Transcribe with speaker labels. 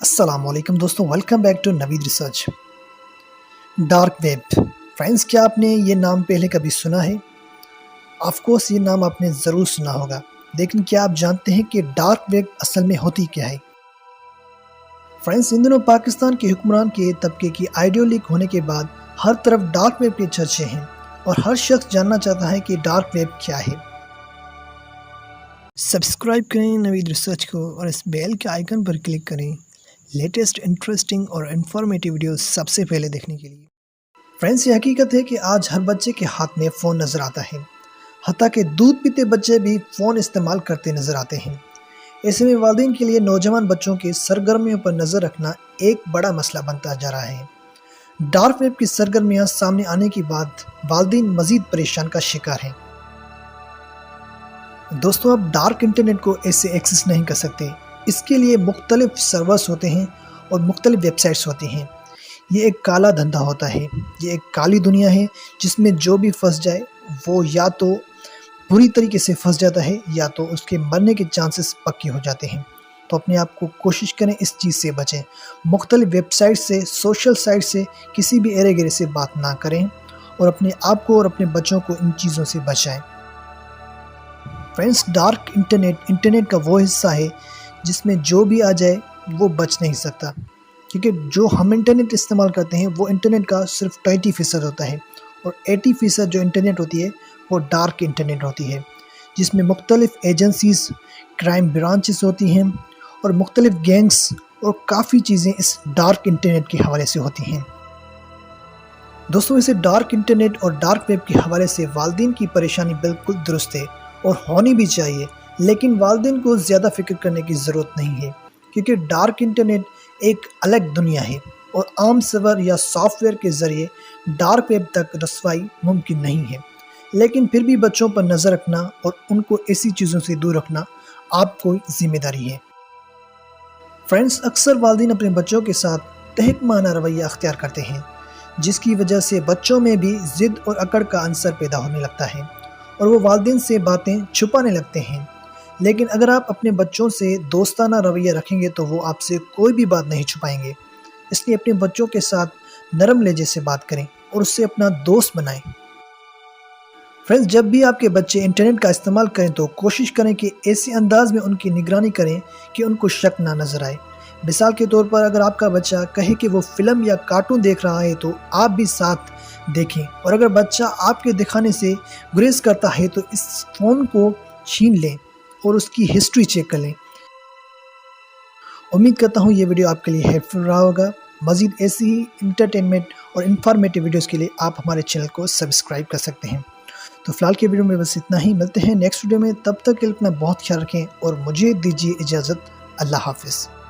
Speaker 1: अस्सलाम वालेकुम दोस्तों, welcome back to Naveed research. Dark web friends, क्या आपने ये नाम पहले कभी सुना है? ऑफ कोर्स ये नाम आपने ज़रूर सुना होगा, लेकिन क्या आप जानते हैं कि डार्क वेब असल में होती क्या है? फ्रेंड्स, इन दिनों पाकिस्तान के हुक्मरान के तबके की आइडियो लीक होने के बाद हर तरफ डार्क वेब के चर्चे हैं और हर शख्स जानना चाहता है कि डार्क वेब क्या है। सब्सक्राइब करें नवीद रिसर्च को और इस बेल के आइकन पर क्लिक करें लेटेस्ट इंटरेस्टिंग और इन्फॉर्मेटिव वीडियोस सबसे पहले देखने के लिए। फ्रेंड्स, ये हकीकत है कि आज हर बच्चे के हाथ में फ़ोन नज़र आता है, हत्ता कि दूध पीते बच्चे भी फ़ोन इस्तेमाल करते नज़र आते हैं। ऐसे में वालिदैन के लिए नौजवान बच्चों की सरगर्मियों पर नज़र रखना एक बड़ा मसला बनता जा रहा है। डार्क वेब की सरगर्मियाँ सामने आने के बाद वालिदैन मज़ीद परेशान का शिकार हैं। दोस्तों, अब डार्क इंटरनेट को ऐसे एक्सेस नहीं कर सकते। इसके लिए मुख्तलिफ सर्वर्स होते हैं और मुख्तलिफ वेबसाइट्स होती हैं। ये एक काला धंधा होता है, ये एक काली दुनिया है जिसमें जो भी फंस जाए वो या तो बुरी तरीके से फंस जाता है या तो उसके मरने के चांसेस पक्के हो जाते हैं। तो अपने आप को कोशिश करें इस चीज़ से बचें। मुख्तलिफ वेबसाइट से, सोशल साइट से किसी भी एरे गिरे से बात ना करें और अपने आप को और अपने बच्चों को इन चीज़ों से बचाएं। फ्रेंड्स, डार्क इंटरनेट का वो हिस्सा है जिसमें जो भी आ जाए वो बच नहीं सकता, क्योंकि जो हम इंटरनेट इस्तेमाल करते हैं वो इंटरनेट का सिर्फ 20% होता है और 80% जो इंटरनेट होती है वो डार्क इंटरनेट होती है, जिसमें मुख्तलिफ एजेंसीज़, क्राइम ब्रांचेस होती हैं और मुख्तलिफ गैंग्स और काफ़ी चीज़ें इस डार्क इंटरनेट के हवाले से होती हैं। दोस्तों, इसे डार्क इंटरनेट और डार्क वेब के हवाले से वालिदैन की परेशानी बिल्कुल दुरुस्त है और होनी भी चाहिए, लेकिन वालिदैन को ज़्यादा फ़िक्र करने की ज़रूरत नहीं है, क्योंकि डार्क इंटरनेट एक अलग दुनिया है और आम सर्वर या सॉफ्टवेयर के ज़रिए डार्क वेब तक रसवाई मुमकिन नहीं है। लेकिन फिर भी बच्चों पर नज़र रखना और उनको ऐसी चीज़ों से दूर रखना आपको ज़िम्मेदारी है। फ्रेंड्स, अक्सर वालिदैन अपने बच्चों के साथ तहकमाना रवैया अख्तियार करते हैं, जिसकी वजह से बच्चों में भी ज़िद और अकड़ का अंसर पैदा होने लगता है और वो वालिदैन से बातें छुपाने लगते हैं। लेकिन अगर आप अपने बच्चों से दोस्ताना रवैया रखेंगे तो वो आपसे कोई भी बात नहीं छुपाएंगे। इसलिए अपने बच्चों के साथ नरम लहजे से बात करें और उससे अपना दोस्त बनाएं। फ्रेंड्स, जब भी आपके बच्चे इंटरनेट का इस्तेमाल करें तो कोशिश करें कि ऐसे अंदाज में उनकी निगरानी करें कि उनको शक ना नज़र आए। मिसाल के तौर पर, अगर आपका बच्चा कहे कि वो फ़िल्म या कार्टून देख रहा है तो आप भी साथ देखें, और अगर बच्चा आपके दिखाने से गुरेज करता है तो इस फ़ोन को छीन लें और उसकी हिस्ट्री चेक कर लें। उम्मीद करता हूँ ये वीडियो आपके लिए हेल्पफुल रहा होगा। मज़ीद ऐसी ही इंटरटेनमेंट और इन्फॉर्मेटिव वीडियोस के लिए आप हमारे चैनल को सब्सक्राइब कर सकते हैं। तो फिलहाल के वीडियो में बस इतना ही। मिलते हैं नेक्स्ट वीडियो में, तब तक के लिए अपना बहुत ख्याल रखें और मुझे दीजिए इजाज़त। अल्लाह हाफ़िज़।